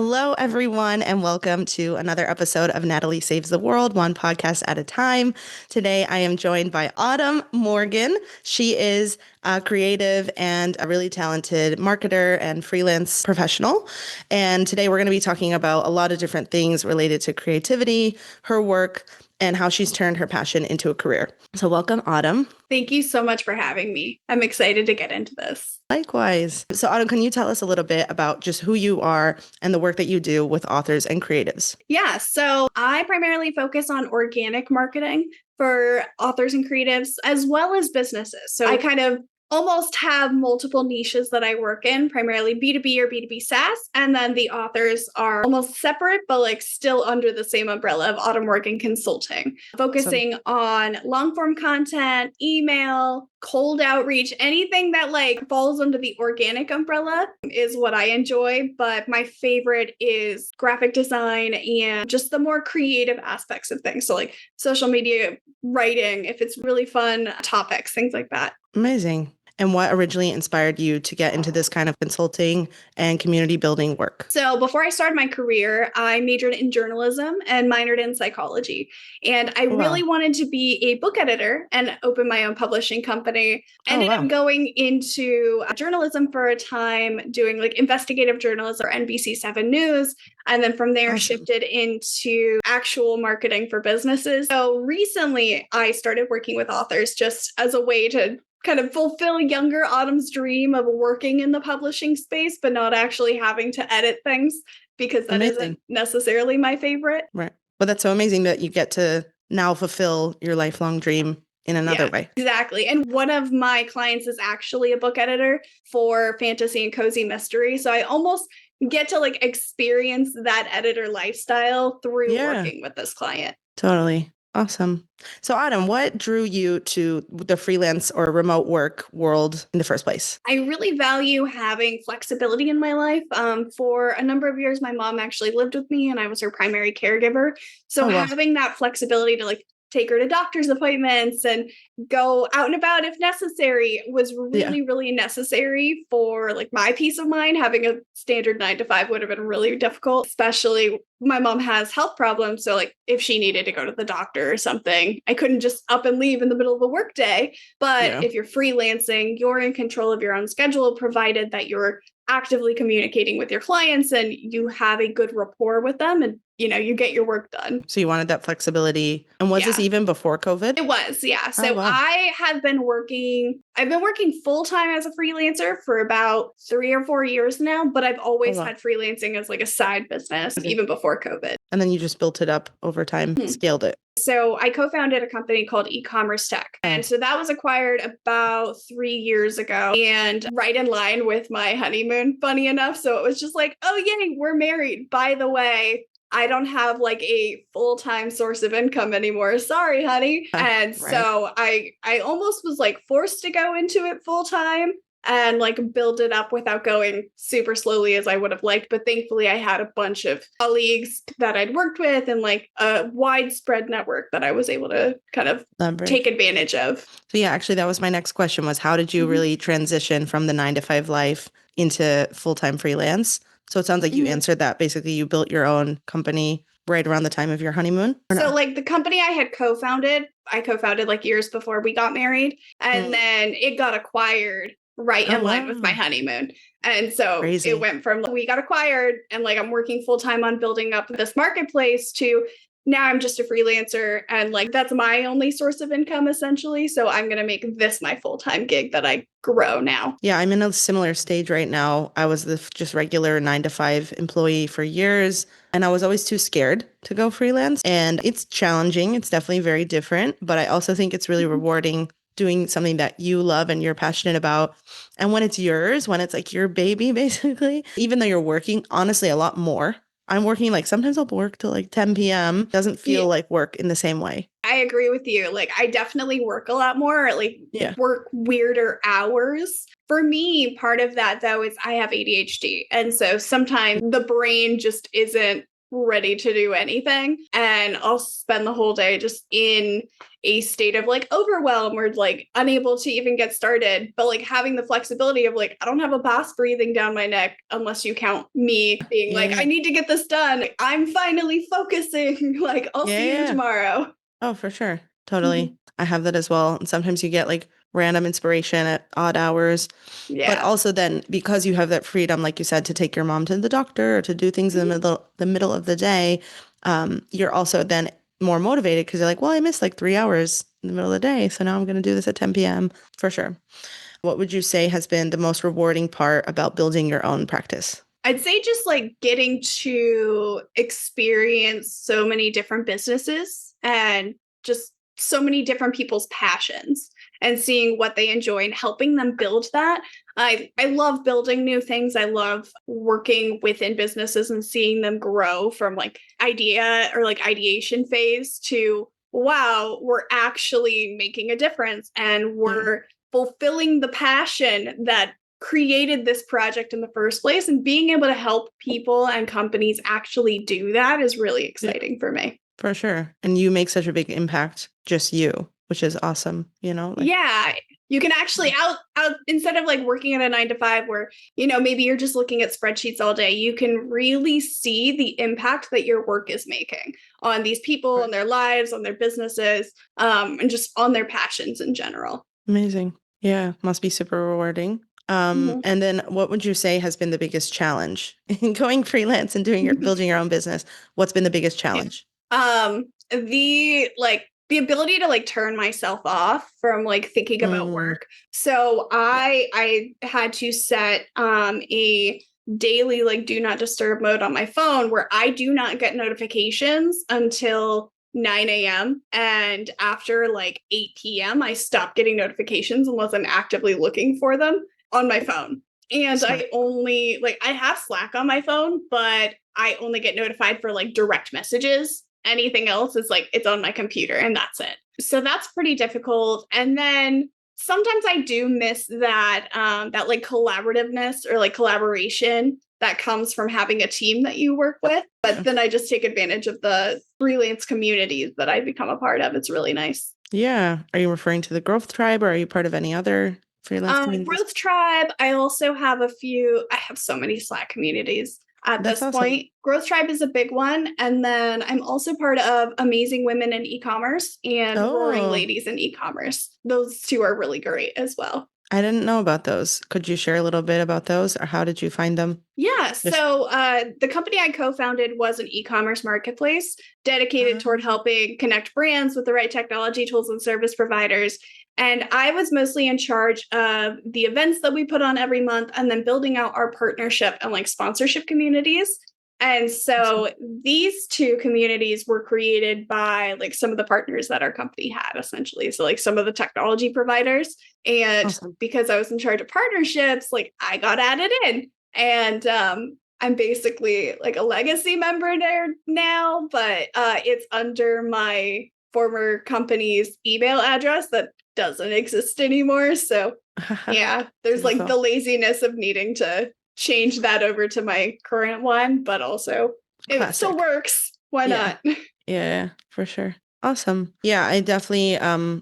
Hello, everyone, and welcome to another episode of Natalie Saves the World, one podcast at a time. Today, I am joined by Autumn Morgan. She is a creative and a really talented marketer and freelance professional. And today, we're going to be talking about a lot of different things related to creativity, her work, and how she's turned her passion into a career. So welcome, Autumn. Thank you so much for having me. I'm excited to get into this. Likewise. So Autumn, can you tell us a little bit about just who you are and the work that you do with authors and creatives? Yeah, so I primarily focus on organic marketing for authors and creatives as well as businesses. So I kind of almost have multiple niches that I work in, primarily B2B or B2B SaaS. And then the authors are almost separate, but like still under the same umbrella of Autumn Working Consulting, focusing on long form content, email, cold outreach, anything that like falls under the organic umbrella is what I enjoy. But my favorite is graphic design and just the more creative aspects of things. So like social media writing, if it's really fun topics, things like that. Amazing. And what originally inspired you to get into this kind of consulting and community building work? So before I started my career, I majored in journalism and minored in psychology. And I really wanted to be a book editor and open my own publishing company. Ended up going into journalism for a time, doing like investigative journalism for NBC7 News. And then from there shifted into actual marketing for businesses. So recently I started working with authors just as a way to kind of fulfill younger Autumn's dream of working in the publishing space, but not actually having to edit things because that isn't necessarily my favorite. Right. But that's so amazing that you get to now fulfill your lifelong dream in another way. Exactly. And one of my clients is actually a book editor for fantasy and cozy mystery. So I almost get to like experience that editor lifestyle through working with this client. Totally. Awesome. So Autumn, what drew you to the freelance or remote work world in the first place? I really value having flexibility in my life. For a number of years, my mom actually lived with me and I was her primary caregiver. So having that flexibility to like take her to doctor's appointments and go out and about if necessary was really, really necessary for like my peace of mind. Having a standard 9 to 5 would have been really difficult, especially my mom has health problems. So like if she needed to go to the doctor or something, I couldn't just up and leave in the middle of a work day. But if you're freelancing, you're in control of your own schedule, provided that you're actively communicating with your clients and you have a good rapport with them and you get your work done. So you wanted that flexibility. And was this even before COVID? It was, yeah. So I've been working full-time as a freelancer for about 3 or 4 years now, but I've always had freelancing as like a side business, even before COVID. And then you just built it up over time, scaled it. So I co-founded a company called E-commerce Tech. And so that was acquired about 3 years ago and right in line with my honeymoon, funny enough. So it was just like, oh, yay, we're married. By the way, I don't have like a full-time source of income anymore. Sorry, honey. And so I almost was like forced to go into it full-time and like build it up without going super slowly as I would have liked. But thankfully I had a bunch of colleagues that I'd worked with and like a widespread network that I was able to kind of take advantage of. So yeah, actually that was my next question was how did you really transition from the 9 to 5 life into full-time freelance? So it sounds like you answered that. Basically, you built your own company right around the time of your honeymoon? So like the company I co-founded like years before we got married. And then it got acquired right in line with my honeymoon. And so it went from we got acquired and like I'm working full time on building up this marketplace to now I'm just a freelancer and like that's my only source of income essentially. So I'm going to make this my full-time gig that I grow now. Yeah, I'm in a similar stage right now. I was the just regular 9 to 5 employee for years and I was always too scared to go freelance. And it's challenging. It's definitely very different, but I also think it's really rewarding doing something that you love and you're passionate about. And when it's yours, when it's like your baby, basically, even though you're working honestly a lot more. I'm working like sometimes I'll work till like 10 p.m. Doesn't feel like work in the same way. I agree with you. Like I definitely work a lot more, like work weirder hours. For me, part of that though is I have ADHD. And so sometimes the brain just isn't ready to do anything. And I'll spend the whole day just in a state of like overwhelm or like unable to even get started. But like having the flexibility of like, I don't have a boss breathing down my neck unless you count me being like, I need to get this done. I'm finally focusing. Like, I'll see you tomorrow. Oh, for sure. Totally. I have that as well. And sometimes you get like random inspiration at odd hours. Yeah. But also then because you have that freedom, like you said, to take your mom to the doctor or to do things in the middle of the day, you're also then more motivated because you're like, well, I missed like 3 hours in the middle of the day. So now I'm going to do this at 10 p.m. for sure. What would you say has been the most rewarding part about building your own practice? I'd say just like getting to experience so many different businesses and just so many different people's passions and seeing what they enjoy and helping them build that. I love building new things. I love working within businesses and seeing them grow from like idea or like ideation phase to wow, we're actually making a difference and we're fulfilling the passion that created this project in the first place, and being able to help people and companies actually do that is really exciting for me. For sure. And you make such a big impact, just you, which is awesome, you know? Like, yeah. You can actually out instead of like working at a 9 to 5 where, you know, maybe you're just looking at spreadsheets all day, you can really see the impact that your work is making on these people and their lives, on their businesses, and just on their passions in general. Amazing. Yeah, must be super rewarding. And then what would you say has been the biggest challenge in going freelance and building your own business? What's been the biggest challenge? The ability to like turn myself off from like thinking about work. So I had to set a daily like do not disturb mode on my phone where I do not get notifications until 9 a.m. And after like 8 p.m. I stop getting notifications unless I'm actively looking for them on my phone. And I only like I have Slack on my phone, but I only get notified for like direct messages. Anything else is like it's on my computer and that's it. So that's pretty difficult. And then sometimes I do miss that that like collaborativeness or like collaboration that comes from having a team that you work with. But then I just take advantage of the freelance communities that I've become a part of. It's really nice. Yeah. Are you referring to the Growth Tribe or are you part of any other freelance communities? Growth Tribe. I also have I have so many Slack communities at this point. Growth Tribe is a big one. And then I'm also part of Amazing Women in E-commerce and Roaring Ladies in E-commerce. Those two are really great as well. I didn't know about those. Could you share a little bit about those or how did you find them? Yeah. So the company I co-founded was an e-commerce marketplace dedicated toward helping connect brands with the right technology tools and service providers. And I was mostly in charge of the events that we put on every month and then building out our partnership and like sponsorship communities. And so these two communities were created by like some of the partners that our company had essentially. So like some of the technology providers. And because I was in charge of partnerships, like I got added in. And I'm basically like a legacy member there now, but it's under my former company's email address that doesn't exist anymore. So yeah, there's like the laziness of needing to change that over to my current one, but also it still works. Why not? Yeah, for sure. Awesome. Yeah, I definitely,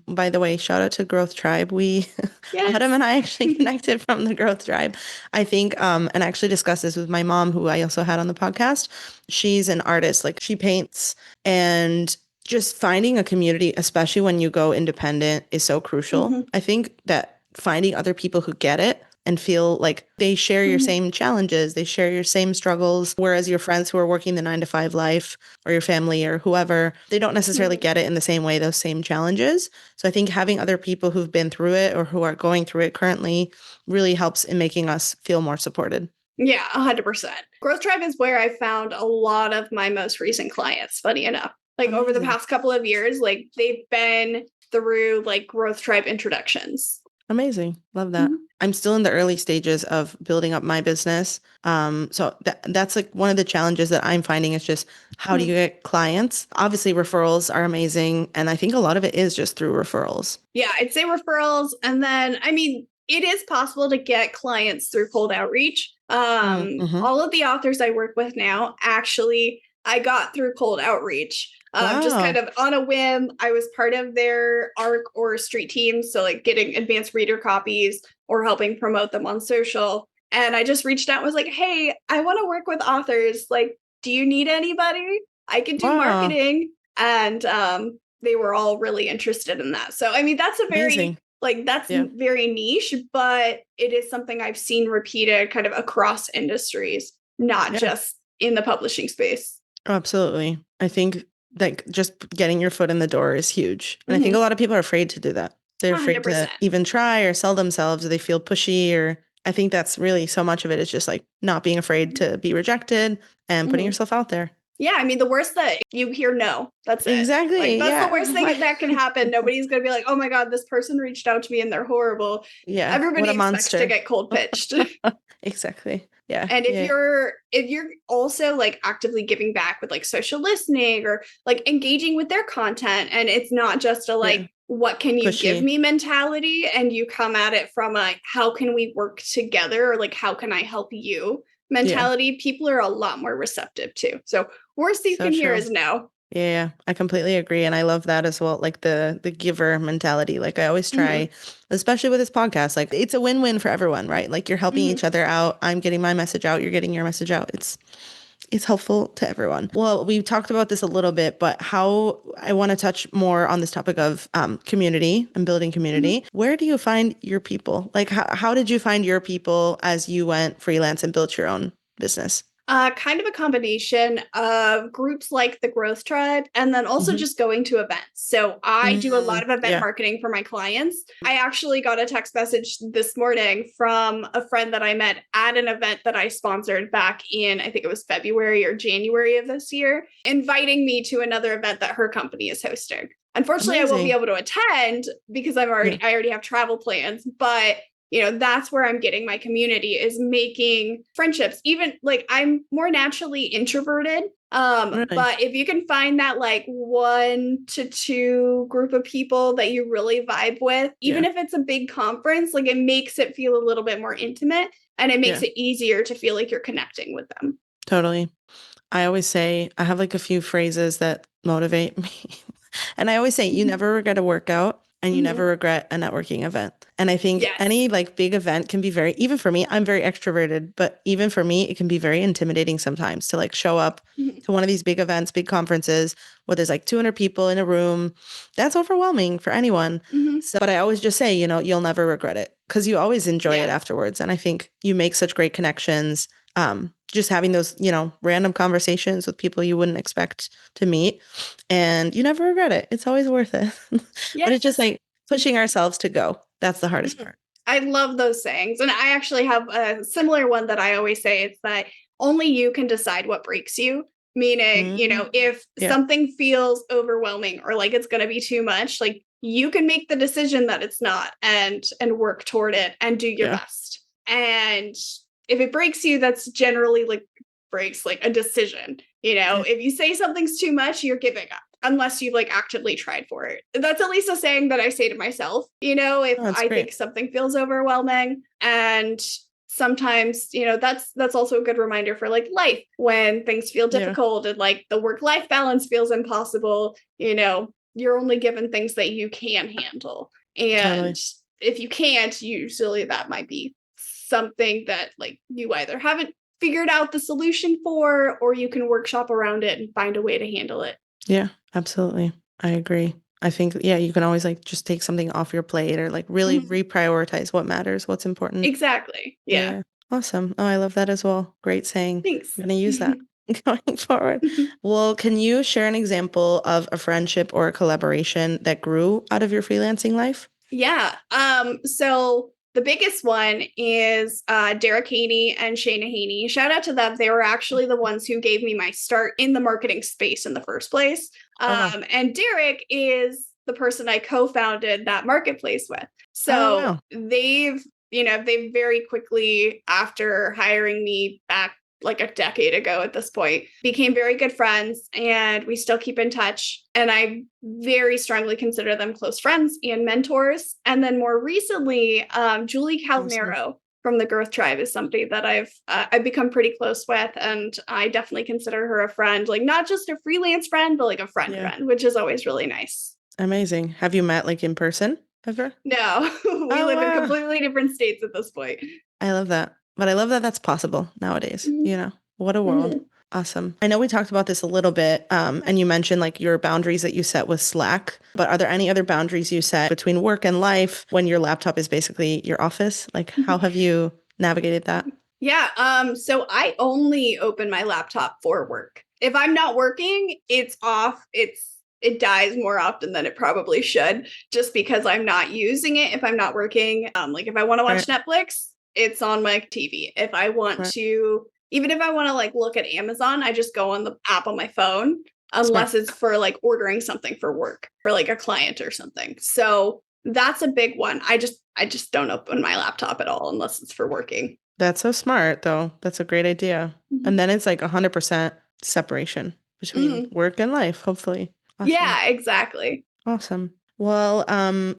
by the way, shout out to Growth Tribe. Adam and I actually connected from the Growth Tribe. I think, and I actually discussed this with my mom, who I also had on the podcast. She's an artist, like she paints, and just finding a community, especially when you go independent, is so crucial. I think that finding other people who get it and feel like they share your same challenges, they share your same struggles, whereas your friends who are working the 9 to 5 life or your family or whoever, they don't necessarily get it in the same way, those same challenges. So I think having other people who've been through it or who are going through it currently really helps in making us feel more supported. Yeah, 100%. Growth Tribe is where I found a lot of my most recent clients, funny enough. Like over the past couple of years, like they've been through like Growth Tribe introductions. Amazing. Love that. I'm still in the early stages of building up my business. So that's like one of the challenges that I'm finding is just how do you get clients? Obviously, referrals are amazing. And I think a lot of it is just through referrals. Yeah, I'd say referrals. And then, I mean, it is possible to get clients through cold outreach. All of the authors I work with now actually I got through cold outreach. Just kind Wow. of on a whim. I was part of their ARC or street teams. So, like getting advanced reader copies or helping promote them on social. And I just reached out and was like, hey, I want to work with authors. Like, do you need anybody? I can do Wow. marketing. And they were all really interested in that. So, I mean, that's a very, Amazing. like, that's Yeah. very niche, but it is something I've seen repeated kind of across industries, not Yeah. just in the publishing space. Oh, absolutely. I think like just getting your foot in the door is huge. And I think a Mm-hmm. lot of people are afraid to do that. They're afraid to 100%. even try or sell themselves, or they feel pushy, or I think that's really so much of it is just like not being afraid to be rejected and putting Mm-hmm. yourself out there. Yeah, I mean, the worst that you hear no, that's it. Like, Exactly. that's the Yeah. worst thing that can happen. Nobody's going to be like, oh my God, this person reached out to me and they're horrible. Yeah. What Everybody a expects to monster. get cold pitched. Exactly. Yeah. And Yeah. if you're also like actively giving back with like social listening or like engaging with their content, and it's not just a Yeah. like, what can you give Pushy. me mentality, and you come at it from a how can we work together, or like how can I help you Yeah. mentality, people are a lot more receptive to. So worst you So can hear true. is no. Yeah, I completely agree, and I love that as well. Like the giver mentality. Like I always Mm-hmm. try, especially with this podcast. Like it's a win-win for everyone, right? Like you're helping Mm-hmm. each other out. I'm getting my message out. You're getting your message out. It's helpful to everyone. Well, we talked about this a little bit, but how I want to touch more on this topic of community and building Mm-hmm. community. Where do you find your people? Like how did you find your people as you went freelance and built your own business? Kind of a combination of groups like the Growth Tribe and then also Hmm. just going to events. So I do a lot of event Yeah. marketing for my clients. I actually got a text message this morning from a friend that I met at an event that I sponsored back in, I think it was February or January of this year, inviting me to another event that her company is hosting. Unfortunately, I won't be Amazing. able to attend because Yeah. I already have travel plans, but that's where I'm getting my community, is making friendships. Even like I'm more naturally introverted, Really. but if you can find that like 1 to 2 group of people that you really vibe with, even Yeah. if it's a big conference, like it makes it feel a little bit more intimate, and it makes Yeah. it easier to feel like you're connecting with them. Totally. I always say I have like a few phrases that motivate me. And I always say you Mhm. never regret a workout and you never Mhm. regret a networking event. And I think Yes. any like big event can be very, even for me, I'm very extroverted, but even for me, it can be very intimidating sometimes to like show up Mhm. to one of these big events, big conferences where there's like 200 people in a room. That's overwhelming for anyone. Mhm. So, but I always just say, you'll never regret it because you always enjoy it Yeah. afterwards. And I think you make such great connections. Just having those, random conversations with people you wouldn't expect to meet, and you never regret it. It's always worth it. But it's just Yes. like pushing ourselves to go. That's the hardest Mhm. part. I love those sayings. And I actually have a similar one that I always say. It's that only you can decide what breaks you. Meaning, Mhm. if Yeah. something feels overwhelming or like it's going to be too much, like you can make the decision that it's not, and work toward it and do your Yeah. best. And if it breaks you, that's generally like breaks like a decision. Yeah. If you say something's too much, you're giving up unless you've like actively tried for it. That's at least a saying that I say to myself, if Oh, that's I great. think something feels overwhelming. And sometimes, that's also a good reminder for like life when things feel Yeah. difficult and like the work life balance feels impossible, you're only given things that you can handle. And Totally. if you can't, usually that might be something that like you either haven't figured out the solution for, or you can workshop around it and find a way to handle it. Yeah, absolutely. I agree. I think, yeah, you can always like just take something off your plate or like really Mhm. reprioritize what matters, what's important. Exactly. Yeah. Yeah. Awesome. Oh, I love that as well. Great saying. Thanks. I'm going to use that going forward. Well, can you share an example of a friendship or a collaboration that grew out of your freelancing life? Yeah. So the biggest one is Derek Haney and Shayna Haney. Shout out to them. They were actually the ones who gave me my start in the marketing space in the first place. Oh, wow. And Derek is the person I co-founded that marketplace with. Oh, So wow. they've very quickly, after hiring me back like a decade ago at this point, became very good friends, and we still keep in touch. And I very strongly consider them close friends and mentors. And then more recently, Julie Awesome. Calnero from the Growth Tribe is somebody that I've become pretty close with, and I definitely consider her a friend, like not just a freelance friend, but like a friend Yeah. friend, which is always really nice. Amazing. Have you met like in person ever? No, we Oh, live in wow. completely different states at this point. I love that. But I love that that's possible nowadays. You know, what a world. Mm-hmm. Awesome. I know we talked about this a little bit, and you mentioned like your boundaries that you set with Slack, but are there any other boundaries you set between work and life when your laptop is basically your office? Like, how have you navigated that? Yeah, so I only open my laptop for work. If I'm not working, it's off. It dies more often than it probably should, just because I'm not using it if I'm not working. Like if I want to watch Right, Netflix, it's on my TV. If I want right. to, even if I want to like look at Amazon, I just go on the app on my phone, Smart. unless it's for like ordering something for work for like a client or something. So that's a big one. I just don't open my laptop at all unless it's for working. That's so smart, though. That's a great idea. And then it's like 100% separation between Mhm. work and life, hopefully. Awesome. Yeah, exactly. Awesome. Well,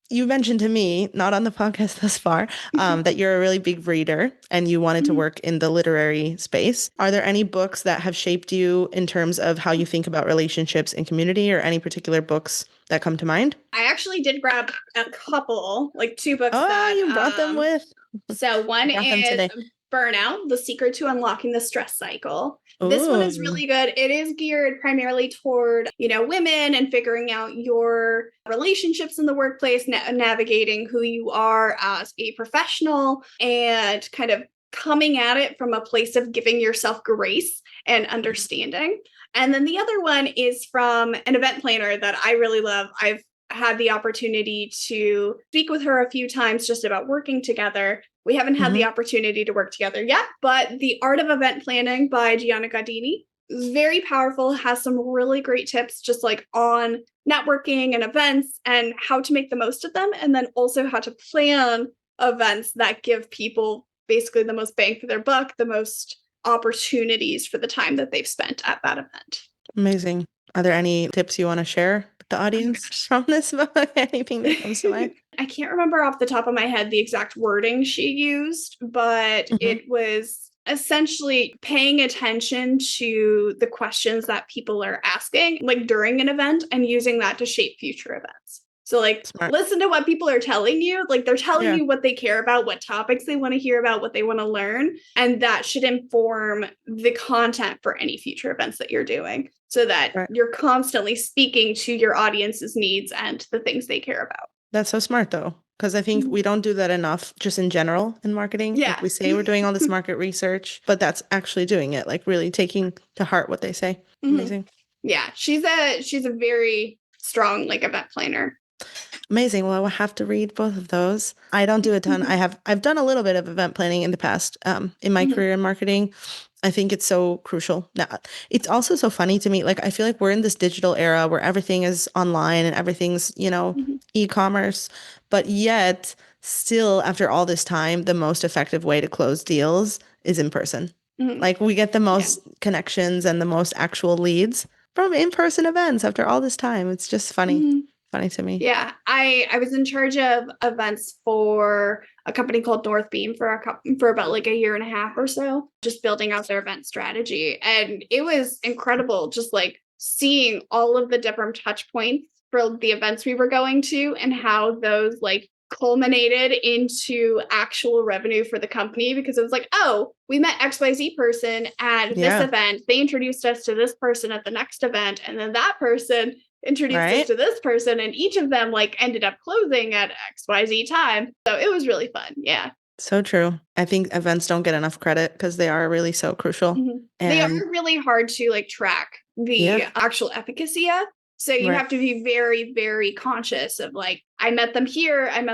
you mentioned to me, not on the podcast thus far, that you're a really big reader and you wanted to Mhm. work in the literary space. Are there any books that have shaped you in terms of how you think about relationships and community, or any particular books that come to mind? I actually did grab a couple, like two books Oh, that you brought them with. so I one got them is today. Burnout, The Secret to Unlocking the Stress Cycle. This one is Ooh, really good. It is geared primarily toward, women and figuring out your relationships in the workplace, navigating who you are as a professional and kind of coming at it from a place of giving yourself grace and understanding. And then the other one is from an event planner that I really love. I've had the opportunity to speak with her a few times just about working together. We haven't had the hmm opportunity to work together yet, but The Art of Event Planning by Gianna Gaddini is very powerful, has some really great tips just like on networking and events and how to make the most of them, and then also how to plan events that give people basically the most bang for their buck, the most opportunities for the time that they've spent at that event. Amazing. Are there any tips you want to share with the Oh my audience gosh. from this book? Anything that comes to mind? I can't remember off the top of my head the exact wording she used, but hmm it was essentially paying attention to the questions that people are asking, like during an event, and using that to shape future events. So, like, Smart. listen to what people are telling you. Like, they're telling Yeah. you what they care about, what topics they want to hear about, what they want to learn. And that should inform the content for any future events that you're doing so that Right. you're constantly speaking to your audience's needs and the things they care about. That's so smart though, because I think we don't do that enough just in general in marketing. Like Yeah. we say we're doing all this market research, but that's actually doing it, like really taking to heart what they say. Mhm. Amazing. Yeah, she's a very strong like event planner. Amazing. Well, I will have to read both of those. I don't do a ton. I've done a little bit of event planning in the past, in my Mhm, career in marketing. I think it's so crucial. Now, it's also so funny to me. Like I feel like we're in this digital era where everything is online and everything's, mhm, e-commerce, but yet still after all this time, the most effective way to close deals is in person. mhm. Like we get the Yeah. most connections and the most actual leads from in-person events after all this time. It's just funny. Mhm. Funny to me. Yeah, I was in charge of events for a company called North Beam for for about like a year and a half or so, just building out their event strategy, and it was incredible, just like seeing all of the different touch points for the events we were going to and how those like culminated into actual revenue for the company because it was like, oh, we met XYZ person at this Yeah. event. They introduced us to this person at the next event. And then that person introduced us Right? to this person and each of them like ended up closing at XYZ time. So it was really fun. Yeah. So true. I think events don't get enough credit because they are really so crucial. Mhm. They are And really hard to like track yeah, the actual efficacy of. So you right. have to be very, very conscious of like, I met them here, and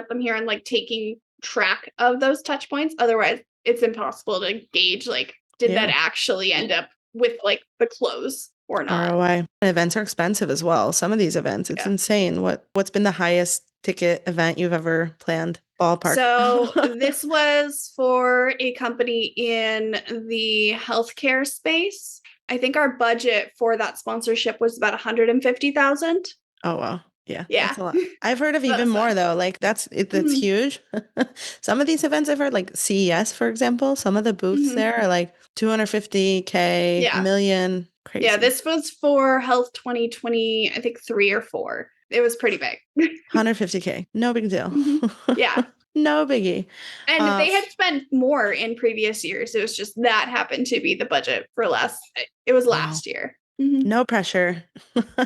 like taking track of those touch points. Otherwise, it's impossible to gauge like, did that Yeah. actually end up with like the close or not? ROI. And events are expensive as well. Some of these events, it's Yeah. insane. What's been the highest ticket event you've ever planned? Ballpark. So this was for a company in the healthcare space. I think our budget for that sponsorship was about 150,000. Oh wow. Yeah, Yeah. that's a lot. I've heard of That even was more fun. though. Like that's Mhm. huge. Some of these events I've heard, like CES, for example, some of the booths Mhm. there are like 250K, a Yeah. million. Yeah, Crazy. this was for Health 2020, I think 3 or 4. It was pretty big. 150K. No big deal. Mhm. Yeah. No biggie. And Uh, they had spent more in previous years. It was just that happened to be the budget for last, it was wow. last year. Mhm. No pressure.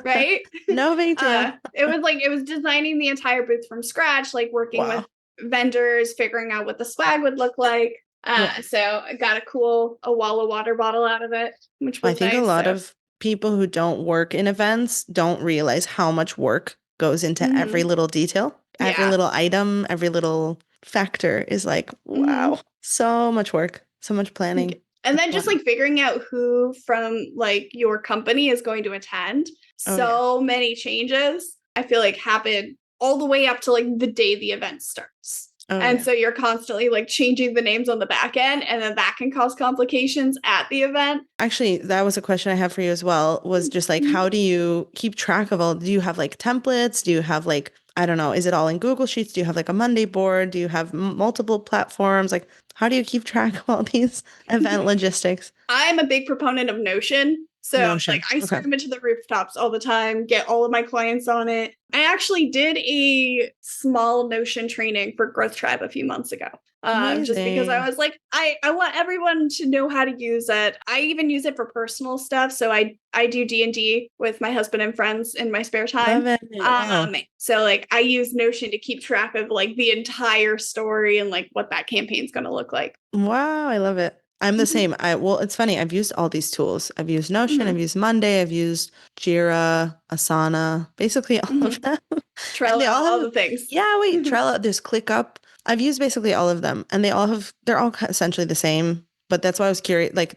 Right? No big deal. It was designing the entire booth from scratch, like working with Wow. vendors, figuring out what the swag would look like. Wow. So I got a wall of water bottle out of it, which I was think a nice. lot So, of people who don't work in events don't realize how much work goes into every mhm. little detail, every Yeah. little item, every little factor is like, Mhm. wow, so much work, so much planning. And then Wow. just like figuring out who from like your company is going to attend. Oh yeah. So many changes, I feel like happen all the way up to like the day the event starts. Oh And yeah. so you're constantly like changing the names on the back end, and then that can cause complications at the event. Actually, that was a question I have for you as well, was just like, Mhm. how do you keep track of all, do you have like templates? Do you have like, I don't know, is it all in Google Sheets? Do you have like a Monday board? Do you have multiple platforms? Like, how do you keep track of all these event logistics? I'm a big proponent of Notion. So like Notion. I Okay. scream it to the rooftops all the time, get all of my clients on it. I actually did a small Notion training for Growth Tribe a few months ago. Just because I Amazing. was like, I want everyone to know how to use it. I even use it for personal stuff. So I do D&D with my husband and friends in my spare time. Love it. Wow. So like I use Notion to keep track of like the entire story and like what that campaign's gonna look like. Wow, I love it. I'm the Mhm. same. Well, it's funny. I've used all these tools. I've used Notion, I've Mhm. used Monday, I've used Jira, Asana, basically all of Mhm. them. And Trello, they all all have, the things. yeah, wait, Trello, there's ClickUp. I've used basically all of them and they're all essentially the same. But that's why I was curious. Like,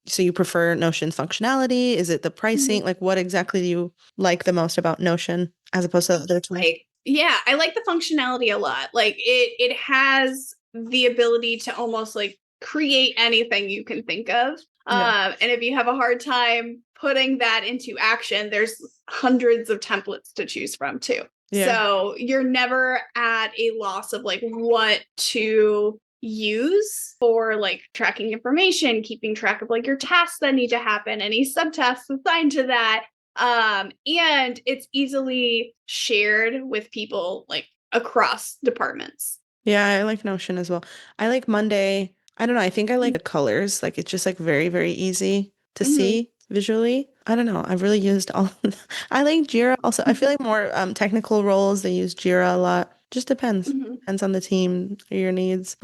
so you prefer Notion's functionality? Is it the pricing? Mhm. Like, what exactly do you like the most about Notion as opposed to other tools? Like, yeah, I like the functionality a lot. Like it has the ability to almost like create anything you can think of. Yeah. And if you have a hard time putting that into action, there's hundreds of templates to choose from too. Yeah. So you're never at a loss of like what to use for like tracking information, keeping track of like your tasks that need to happen, any subtasks assigned to that. And it's easily shared with people like across departments. Yeah, I like Notion as well. I like Monday. I don't know. I think I like the colors. Like it's just like very, very easy to Mm-hmm. see visually. I don't know. I've really used all of them. I like Jira also. I feel like more technical roles, they use Jira a lot. Just depends. Mm-hmm. Depends on the team or your needs.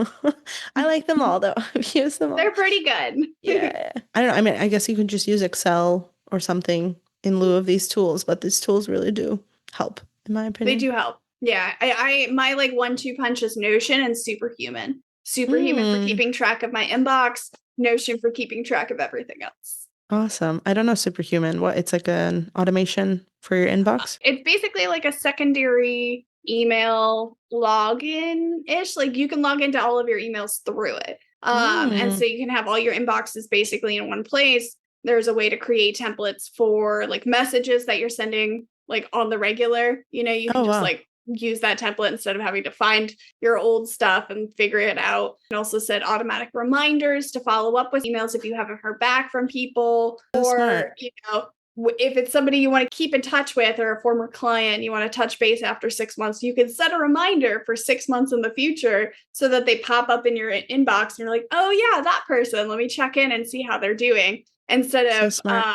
I like them all though. I've used them all. They're pretty good. Yeah. I don't know. I mean, I guess you can just use Excel or something in lieu of these tools, but these tools really do help, in my They opinion. do help. Yeah. I my like 1-2 punch is Notion and Superhuman. Superhuman for Hmm. keeping track of my inbox, Notion for keeping track of everything else. Awesome. I don't know Superhuman. What? It's like an automation for your inbox? It's basically like a secondary email login ish. Like you can log into all of your emails through it. And Mm. so you can have all your inboxes basically in one place. There's a way to create templates for like messages that you're sending like on the regular. You know, you can Oh, just wow. like use that template instead of having to find your old stuff and figure it out. And also set automatic reminders to follow up with emails if you haven't heard back from people, So smart. or, you know, if it's somebody you want to keep in touch with or a former client, you want to touch base after 6 months, you can set a reminder for 6 months in the future so that they pop up in your inbox and you're like, oh, yeah, that person. Let me check in and see how they're doing. Instead So of, smart.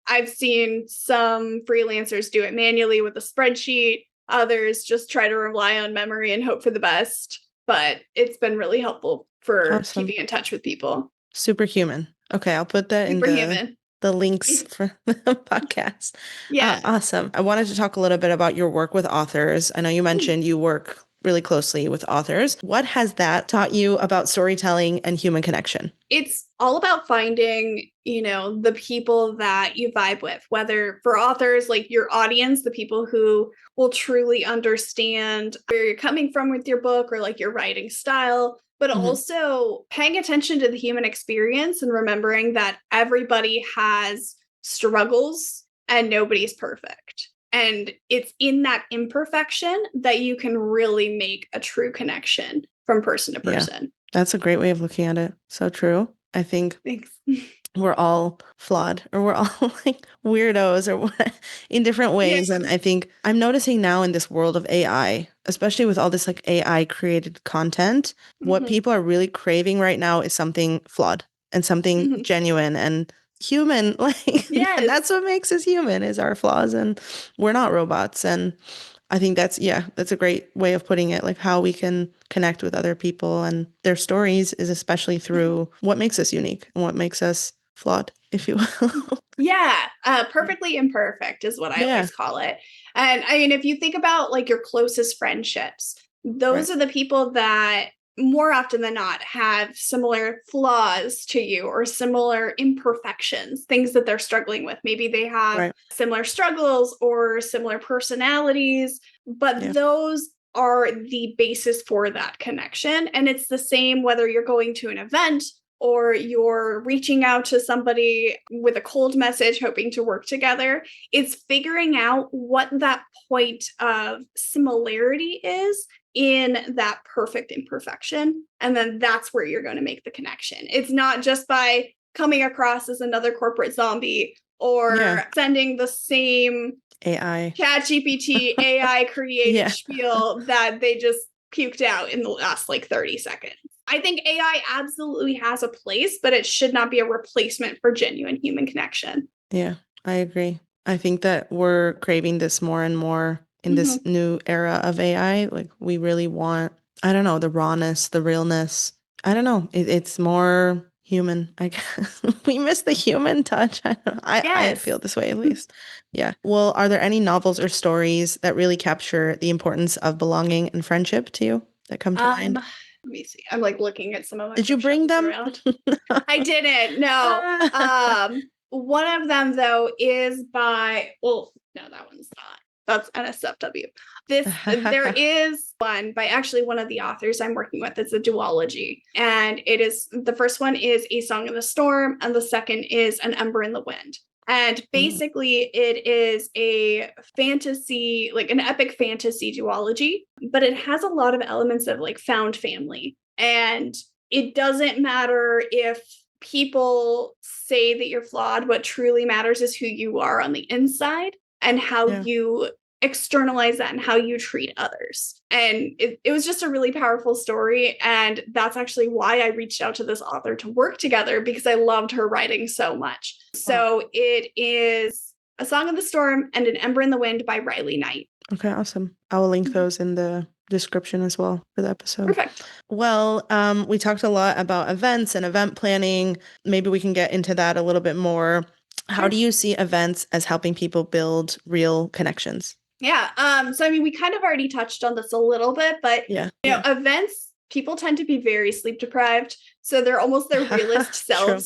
I've seen some freelancers do it manually with a spreadsheet. Others just try to rely on memory and hope for the best. But it's been really helpful for Awesome. keeping in touch with people. Superhuman. Okay, I'll put that in Superhuman. the links for the podcast. Yeah. Awesome. I wanted to talk a little bit about your work with authors. I know you mentioned you work really closely with authors. What has that taught you about storytelling and human connection? It's all about finding, you know, the people that you vibe with, whether for authors, like your audience, the people who will truly understand where you're coming from with your book or like your writing style, but Hmm. also paying attention to the human experience and remembering that everybody has struggles and nobody's perfect. And it's in that imperfection that you can really make a true connection from person to person. That's a great way of looking at it. So true. I think Thanks. we're all flawed, or we're all like weirdos or what in different ways. And I think I'm noticing now in this world of AI, especially with all this like AI created content, what people are really craving right now is something flawed and something genuine and human. Like that's what makes us human, is our flaws, and we're not robots. And I think that's a great way of putting it, like how we can connect with other people and their stories is especially through what makes us unique and what makes us flawed, if you will. Perfectly imperfect is what I always call it. And I mean, if you think about like your closest friendships, those are the people that more often than not have similar flaws to you or similar imperfections, things that they're struggling with. Maybe they have similar struggles or similar personalities, but those are the basis for that connection. And it's the same whether you're going to an event or you're reaching out to somebody with a cold message hoping to work together. It's figuring out what that point of similarity is in that perfect imperfection. And then that's where you're going to make the connection. It's not just by coming across as another corporate zombie or sending the same ChatGPT AI created spiel that they just puked out in the last like 30 seconds. I think AI absolutely has a place, but it should not be a replacement for genuine human connection. Yeah, I agree. I think that we're craving this more and more in this new era of AI. Like we really want, I don't know, the rawness, the realness. I don't know. It's more human, I guess. We miss the human touch. I feel this way at least. Yeah. Well, are there any novels or stories that really capture the importance of belonging and friendship to you that come to mind? Let me see. I'm like looking at some of my. Did you bring them? I didn't. No. One of them though is by. Well, no, that one's not. That's NSFW. There is one by actually one of the authors I'm working with. It's a duology, and it is the first one is A Song in the Storm, and the second is An Ember in the Wind. And basically, it is a fantasy, like an epic fantasy duology, but it has a lot of elements of like found family. And it doesn't matter if people say that you're flawed. What truly matters is who you are on the inside and how you externalize that and how you treat others. And it was just a really powerful story. And that's actually why I reached out to this author to work together, because I loved her writing so much. So it is A Song of the Storm and An Ember in the Wind by Riley Knight. Okay, awesome. I will link those in the description as well for the episode. Perfect. Well, we talked a lot about events and event planning. Maybe we can get into that a little bit more. How do you see events as helping people build real connections? Yeah. So I mean, we kind of already touched on this a little bit, but events, people tend to be very sleep deprived. So they're almost their realist selves,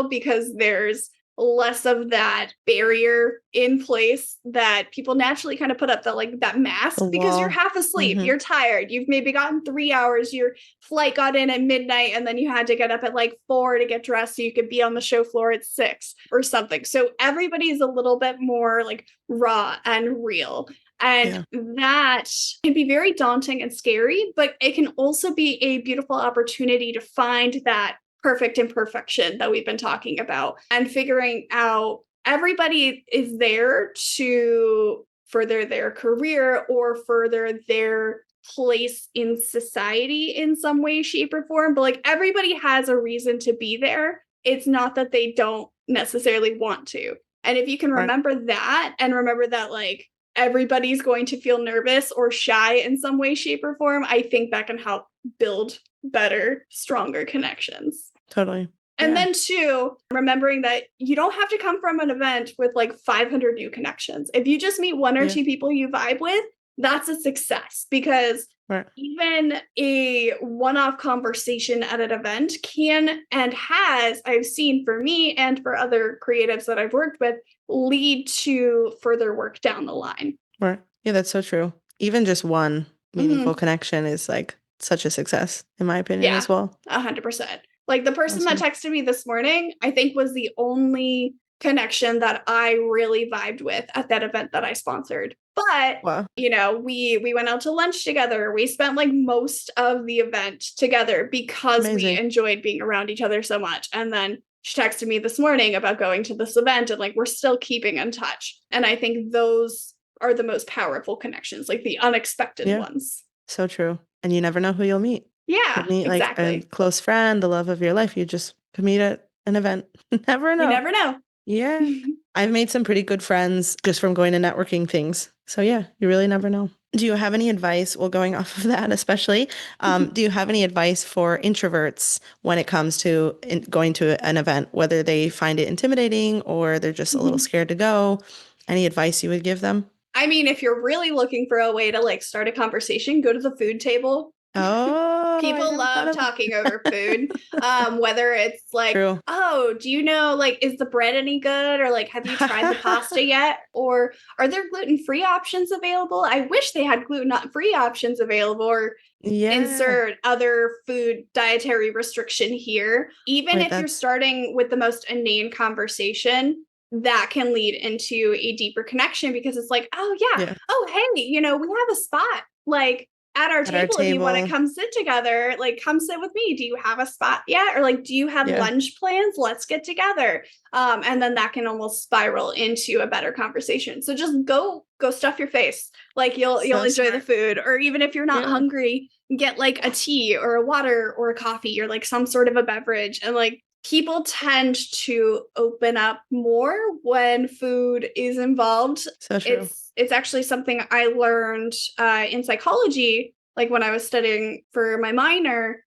because there's less of that barrier in place that people naturally kind of put up, that mask, because you're half asleep, you're tired, you've maybe gotten 3 hours, your flight got in at midnight, and then you had to get up at like 4 to get dressed so you could be on the show floor at 6 or something. So everybody's a little bit more like raw and real. And that can be very daunting and scary, but it can also be a beautiful opportunity to find that perfect imperfection that we've been talking about, and figuring out everybody is there to further their career or further their place in society in some way, shape, or form. But like everybody has a reason to be there. It's not that they don't necessarily want to. And if you can remember that, and remember that like everybody's going to feel nervous or shy in some way, shape, or form, I think that can help build better, stronger connections. Totally. And then too, remembering that you don't have to come from an event with like 500 new connections. If you just meet one or two people you vibe with, that's a success, because even a one-off conversation at an event can and has, I've seen for me and for other creatives that I've worked with, lead to further work down the line. Right. Yeah, that's so true. Even just one meaningful connection is like such a success, in my opinion, as well. 100%. Like the person that texted me this morning, I think was the only connection that I really vibed with at that event that I sponsored. But Wow. we went out to lunch together. We spent like most of the event together because we Amazing. enjoyed being around each other so much. And then she texted me this morning about going to this event, and like we're still keeping in touch. And I think those are the most powerful connections, like the unexpected Yeah. ones. So true. And you never know who you'll meet. Could Yeah, meet like a exactly. close friend, the love of your life. You just could meet at an event. Never You know. never know. Yeah. I've made some pretty good friends just from going to networking things. So yeah, you really never know. Do you have any advice? Well, going off of that, especially, do you have any advice for introverts when it comes to going to an event, whether they find it intimidating or they're just a little scared to go? Any advice you would give them? I mean, if you're really looking for a way to like start a conversation, go to the food table. Oh, I People never thought love of talking that. over food. Whether it's like, True. oh, do you know, like, is the bread any good? Or like, have you tried the pasta yet? Or are there gluten-free options available? I wish they had gluten-free options available, or Yeah. insert other food dietary restriction here. Even Wait, if you're that's starting with the most inane conversation, that can lead into a deeper connection, because it's like, oh yeah, yeah. oh hey, we have a spot like at our At our table if you want to table. come sit together. Like, come sit with me. Do you have a spot yet? Or like, do you have Yeah. lunch plans? Let's get together. And then that can almost spiral into a better conversation. So just go stuff your face. Like, you'll So enjoy the smart. food. Or even if you're not Yeah. hungry, get like a tea or a water or a coffee or like some sort of a beverage. And like, people tend to open up more when food is involved. So true. It's actually something I learned in psychology, like when I was studying for my minor.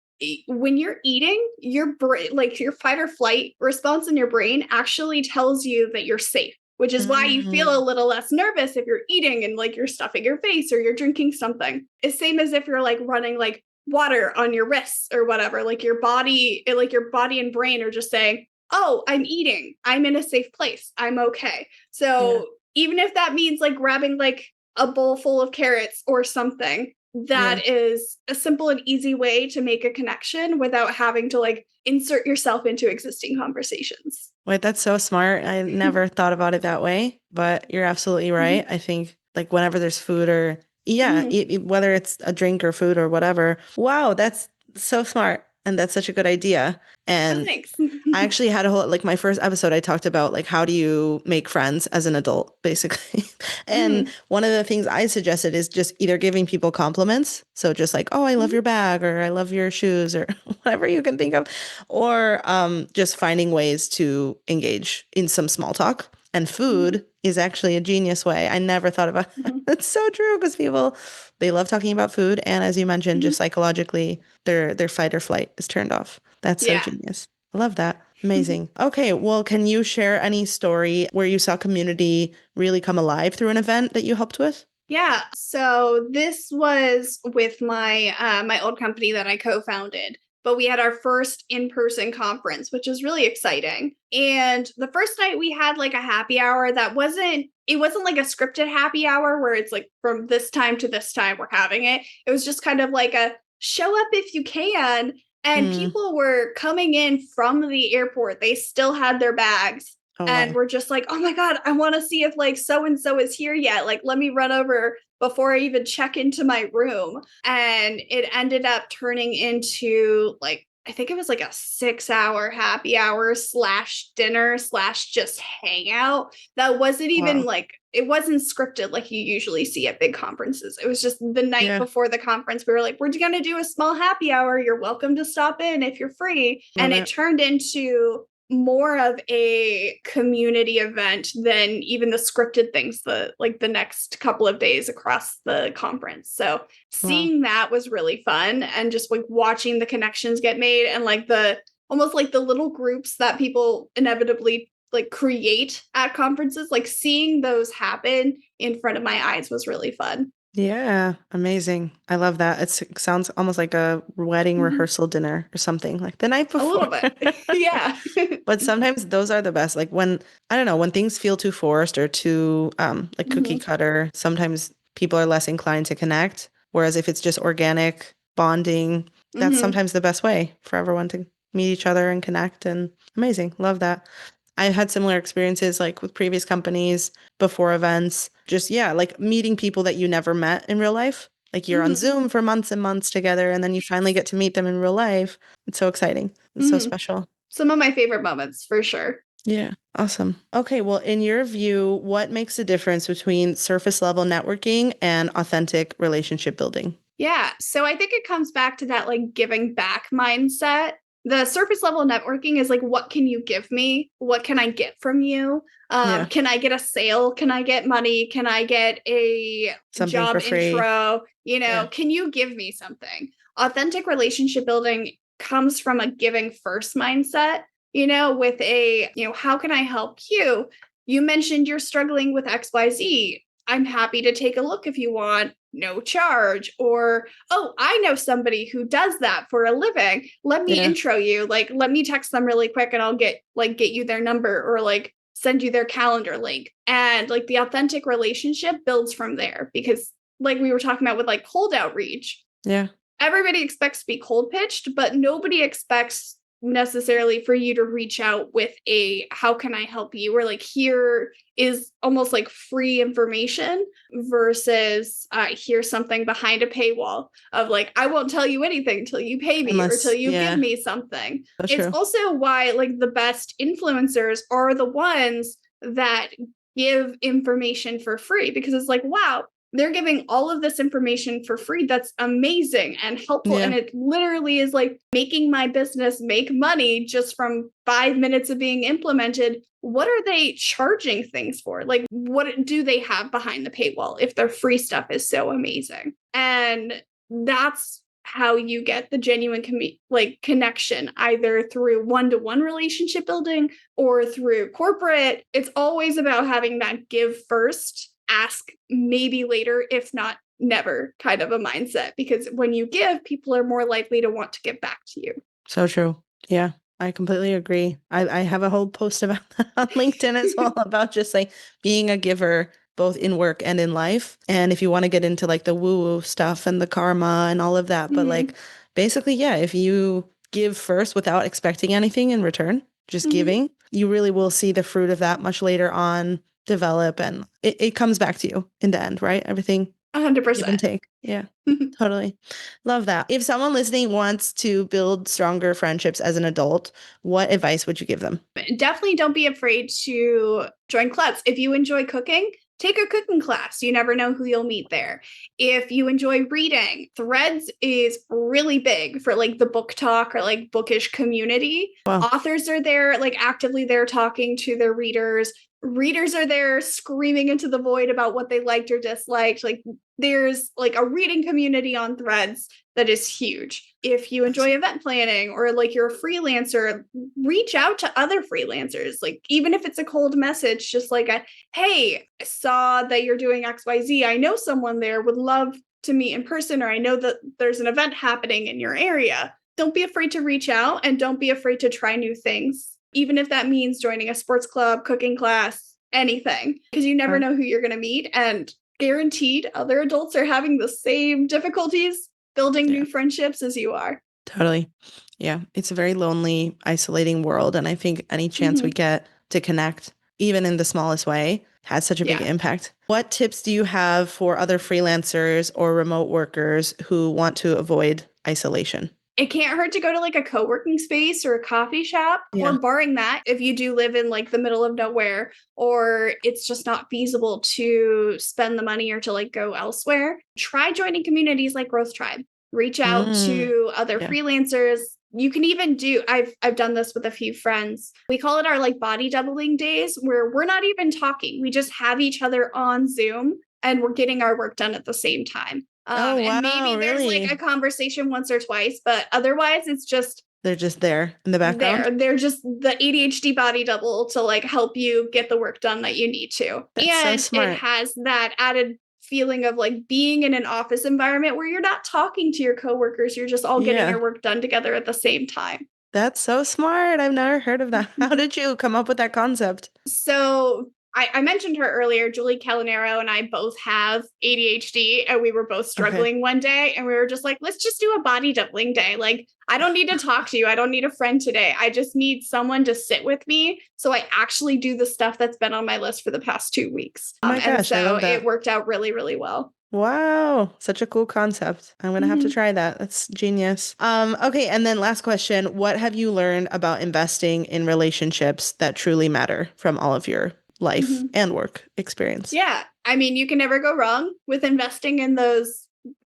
When you're eating, your brain, like your fight or flight response in your brain, actually tells you that you're safe, which is why you feel a Mm, little less nervous if you're eating and like you're stuffing your face or you're drinking something. It's same as if you're like running like water on your wrists or whatever. Like your body and brain are just saying, oh, I'm eating, I'm in a safe place, I'm okay. yeah. So even if that means like grabbing like a bowl full of carrots or something, Yeah. that is a simple and easy way to make a connection without having to like insert yourself into existing conversations. Wait, that's so smart. I never thought about it that way, but you're absolutely right. Mhm. I think like whenever there's food or yeah, Mhm. whether it's a drink or food or whatever. Wow, that's so smart. And that's such a good idea. Oh, And thanks. I actually had a whole like my first episode I talked about like how do you make friends as an adult basically. And Mhm. one of the things I suggested is just either giving people compliments, so just like, "Oh, I love Mhm. your bag," or "I love your shoes," or whatever you can think of, or just finding ways to engage in some small talk. And Mhm. food is actually a genius way. I never thought about it. Mhm. It's so true because people they love talking about food, and as you mentioned, Mhm. just psychologically, their fight or flight is turned off. That's so Yeah. genius. I love that. Amazing. Okay, well, can you share any story where you saw community really come alive through an event that you helped with? Yeah. So this was with my old company that I co-founded. But we had our first in-person conference, which was really exciting. And the first night we had like a happy hour that wasn't like a scripted happy hour where it's like from this time to this time we're having it. It was just kind of like a show up if you can. And Mm. people were coming in from the airport. They still had their bags Oh, and wow. we're just like, oh my God, I want to see if like so and so is here yet. Like, let me run over before I even check into my room. And it ended up turning into like, I think it was like a 6 hour happy hour slash dinner slash just hangout. That wasn't even Wow. like, it wasn't scripted like you usually see at big conferences. It was just the night Yeah, before the conference. We were like, we're going to do a small happy hour. You're welcome to stop in if you're free. love And it it. turned into more of a community event than even the scripted things the next couple of days across the conference. So Wow. seeing that was really fun, and just like watching the connections get made, and like the almost like the little groups that people inevitably like create at conferences, like seeing those happen in front of my eyes was really fun. Yeah, amazing. I love that. It sounds almost like a wedding Mhm. rehearsal dinner or something like the night A before. little bit. Yeah. But sometimes those are the best. Like when, I don't know, when things feel too forced or too like cookie Mhm. cutter, sometimes people are less inclined to connect. Whereas if it's just organic bonding, that's Mhm. sometimes the best way for everyone to meet each other and connect. And amazing. Love that. I've had similar experiences like with previous companies before events. Just, yeah, like meeting people that you never met in real life. Like you're on Mm-hmm. Zoom for months and months together, and then you finally get to meet them in real life. It's so exciting. It's so Mm-hmm. special. Some of my favorite moments for sure. Yeah, awesome. Okay, well, in your view, what makes the difference between surface level networking and authentic relationship building? Yeah. So I think it comes back to that like giving back mindset. The surface level networking is like, what can you give me? What can I get from you? Yeah, Can I get a sale? Can I get money? Can I get a something job for free. intro? Yeah, Can you give me something? Authentic relationship building comes from a giving first mindset, with a, how can I help you? You mentioned you're struggling with XYZ. I'm happy to take a look if you want, no charge. Or, oh, I know somebody who does that for a living. Let me yeah, intro you. Like, let me text them really quick and I'll get you their number or like send you their calendar link. And like the authentic relationship builds from there because like we were talking about with like cold outreach, yeah. everybody expects to be cold pitched, but nobody expects necessarily for you to reach out with a how can I help you, or like here is almost like free information versus here's something behind a paywall of like I won't tell you anything till you pay me or till Unless, you give yeah, me something. that's It's true. also why like the best influencers are the ones that give information for free because it's like wow, they're giving all of this information for free. That's amazing and helpful. Yeah, And it literally is like making my business make money just from 5 minutes of being implemented. What are they charging things for? Like, what do they have behind the paywall if their free stuff is so amazing? And that's how you get the genuine connection, either through one-to-one relationship building or through corporate. It's always about having that give first, ask maybe later, if not never kind of a mindset. Because when you give, people are more likely to want to give back to you. so true. Yeah, I completely agree. I have a whole post about that on LinkedIn as well about just like being a giver both in work and in life. And if you want to get into like the woo-woo stuff and the karma and all of that, but Mm-hmm. like basically, yeah, if you give first without expecting anything in return, just Mm-hmm. giving, you really will see the fruit of that much later on develop and it comes back to you in the end, right? Everything give and 100%. take. Yeah, totally. Love that. If someone listening wants to build stronger friendships as an adult, what advice would you give them? Definitely don't be afraid to join clubs. If you enjoy cooking, take a cooking class. You never know who you'll meet there. If you enjoy reading, Threads is really big for like the book talk or like bookish community. Wow. Authors are there, like actively there talking to their readers. Readers are there screaming into the void about what they liked or disliked. Like there's like a reading community on Threads that is huge. If you enjoy event planning or like you're a freelancer, reach out to other freelancers. Like even if it's a cold message, just like a, hey, I saw that you're doing XYZ. I know someone there, would love to meet in person, or I know that there's an event happening in your area. Don't be afraid to reach out and don't be afraid to try new things, even if that means joining a sports club, cooking class, anything, because you never know who you're going to meet. And guaranteed other adults are having the same difficulties building Yeah, new friendships as you are. totally. Yeah, it's a very lonely, isolating world. And I think any chance we Mm-hmm. get to connect, even in the smallest way, has such a big Yeah. impact. What tips do you have for other freelancers or remote workers who want to avoid isolation? It can't hurt to go to like a co-working space or a coffee shop, or Yeah. barring that, if you do live in like the middle of nowhere or it's just not feasible to spend the money or to like go elsewhere, try joining communities like Growth Tribe. Reach out Mm, to other yeah. freelancers. You can even do I've done this with a few friends. We call it our like body doubling days where we're not even talking. We just have each other on Zoom and we're getting our work done at the same time. Oh, And maybe wow, there's like a really? conversation once or twice, but otherwise it's just They're just there in the background? there. They're just the ADHD body double to like help you get the work done that you need to. That's so And it smart. has that added feeling of like being in an office environment where you're not talking to your coworkers, you're just all getting Yeah, your work done together at the same time. that's so smart. I've never heard of that. How did you come up with that concept? So I mentioned her earlier, Julie Calinero and I both have ADHD, and we were both struggling one day, and we were just like, let's just do a body doubling day. Like, I don't need to talk to you. I don't need a friend today. I just need someone to sit with me. So I actually do the stuff that's been on my list for the past 2 weeks. Oh my gosh, I love that. It worked out really, really well. Wow, such a cool concept. I'm gonna have to try that. That's genius. Okay, and then last question. What have you learned about investing in relationships that truly matter from all of your life and work experience? Yeah. I mean, you can never go wrong with investing in those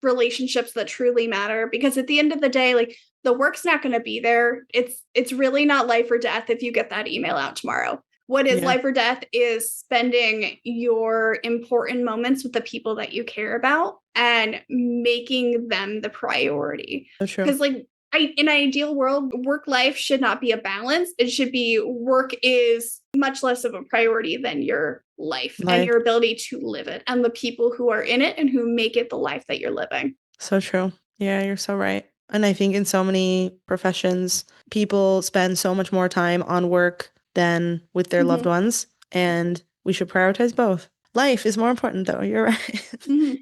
relationships that truly matter, because at the end of the day, like, the work's not going to be there. It's really not life or death if you get that email out tomorrow. What is life or death is spending your important moments with the people that you care about and making them the priority. So true. Because, like, in an ideal world, work life should not be a balance. It should be work is much less of a priority than your life and your ability to live it and the people who are in it and who make it the life that you're living. So true. Yeah, you're so right. And I think in so many professions, people spend so much more time on work than with their loved ones. And we should prioritize both. Life is more important, though. You're right.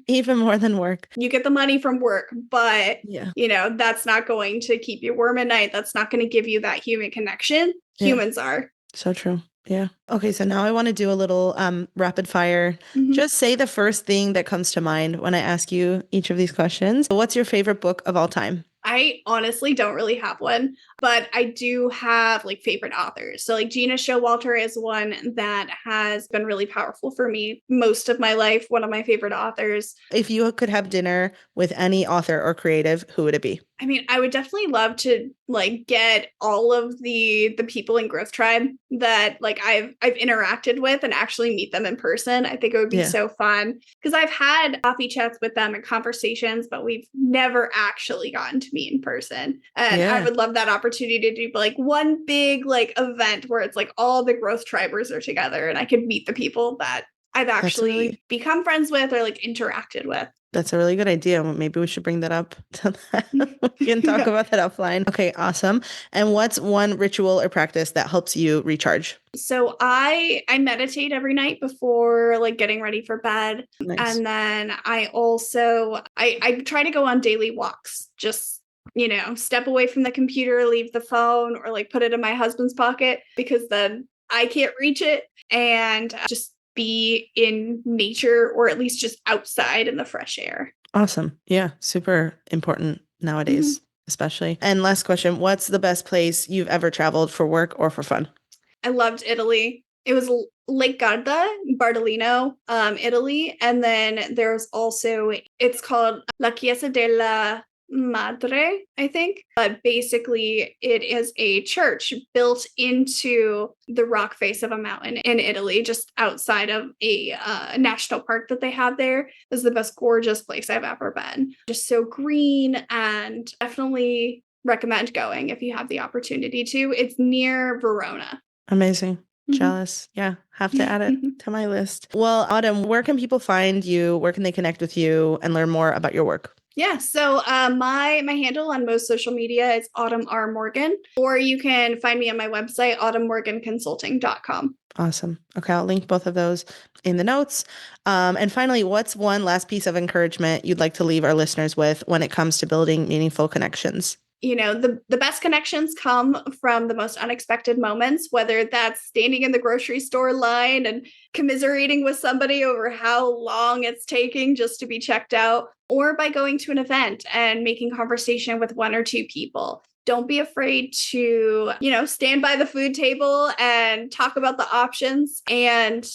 Even more than work. You get the money from work, but that's not going to keep you warm at night. That's not going to give you that human connection. Humans are. So true. Yeah. Okay, so now I want to do a little rapid fire. Just say the first thing that comes to mind when I ask you each of these questions. What's your favorite book of all time? I honestly don't really have one, but I do have like favorite authors. So like Gina Showalter is one that has been really powerful for me most of my life. One of my favorite authors. If you could have dinner with any author or creative, who would it be? I mean, I would definitely love to like get all of the people in Growth Tribe that like I've interacted with and actually meet them in person. I think it would be so fun, because I've had coffee chats with them and conversations, but we've never actually gotten to meet in person. And I would love that opportunity to do like one big like event where it's like all the Growth Tribers are together and I could meet the people that I've actually become friends with or like interacted with. That's a really good idea. Maybe we should bring that up to that. We can talk about that offline. Okay, awesome. And what's one ritual or practice that helps you recharge? So I meditate every night before like getting ready for bed. Nice. And then I also I try to go on daily walks. Just step away from the computer, leave the phone, or like put it in my husband's pocket because then I can't reach it, and just be in nature, or at least just outside in the fresh air. Awesome. Yeah. Super important nowadays, especially. And last question, what's the best place you've ever traveled for work or for fun? I loved Italy. It was Lake Garda, Bardolino, Italy. And then there's also, it's called La Chiesa della Madre, I think. But basically, it is a church built into the rock face of a mountain in Italy, just outside of a national park that they have there. It's the most gorgeous place I've ever been. Just so green, and definitely recommend going if you have the opportunity to. It's near Verona. Amazing. Jealous. Yeah, have to add it to my list. Well, Autumn, where can people find you? Where can they connect with you and learn more about your work? Yeah, so my handle on most social media is Autumn R. Morgan, or you can find me on my website, autumnmorganconsulting.com. Awesome. Okay, I'll link both of those in the notes. And finally, what's one last piece of encouragement you'd like to leave our listeners with when it comes to building meaningful connections? The best connections come from the most unexpected moments, whether that's standing in the grocery store line and commiserating with somebody over how long it's taking just to be checked out, or by going to an event and making conversation with one or two people. Don't be afraid to, stand by the food table and talk about the options. And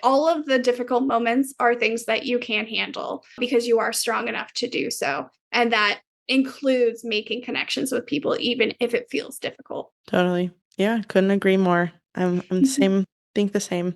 all of the difficult moments are things that you can handle because you are strong enough to do so. And that includes making connections with people, even if it feels difficult. Totally. Yeah, couldn't agree more. I'm the same, think the same.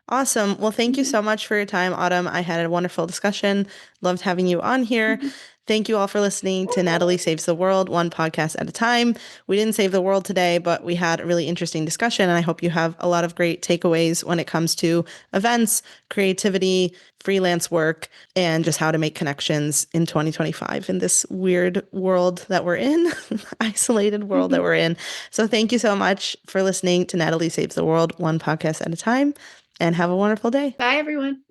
Awesome. Well, thank you so much for your time, Autumn. I had a wonderful discussion. Loved having you on here. Thank you all for listening to Natalie Saves the World, one podcast at a time. We didn't save the world today, but we had a really interesting discussion, and I hope you have a lot of great takeaways when it comes to events, creativity, freelance work, and just how to make connections in 2025 in this weird world that we're in, isolated world that we're in. So thank you so much for listening to Natalie Saves the World, one podcast at a time. and have a wonderful day. Bye, everyone.